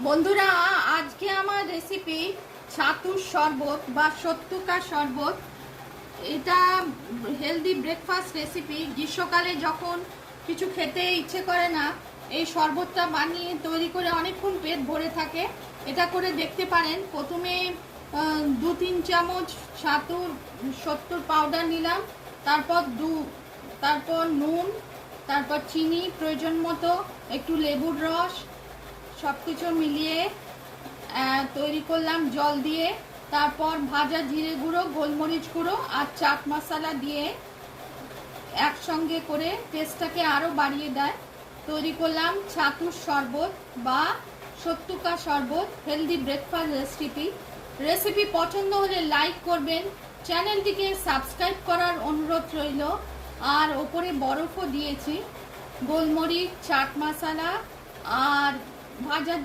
বন্ধুরা, আজকে আমার রেসিপি ছাতুর শরবত বা সত্তুকা শরবত। এটা হেলদি ব্রেকফাস্ট রেসিপি। গ্রীষ্মকালে যখন কিছু খেতে ইচ্ছে করে না, এই শরবতটা বানিয়ে তৈরি করে অনেকক্ষণ পেট ভরে থাকে। এটা করে দেখতে পারেন। প্রথমে 2-3 চামচ ছাতুর সত্তুর পাউডার নিলাম, তারপর নুন, তারপর চিনি প্রয়োজন মতো, একটু লেবুর রস, সব কিছু মিলিয়ে তৈরি করলাম জল দিয়ে। তারপর ভাজা জিরে গুঁড়ো, গোলমরিচ গুঁড়ো আর চাট মশলা দিয়ে একসঙ্গে করে টেস্টটাকে আরও বাড়িয়ে দেয়। তৈরি করলাম ছাতুর শরবত বা সত্তুকা শরবত, হেলদি ব্রেকফাস্ট রেসিপি পছন্দ হলে লাইক করবেন, চ্যানেলটিকে সাবস্ক্রাইব করার অনুরোধ রইল। আর ওপরে বরফও দিয়েছি, গোলমরিচ, চাট মশলা আর ভাজা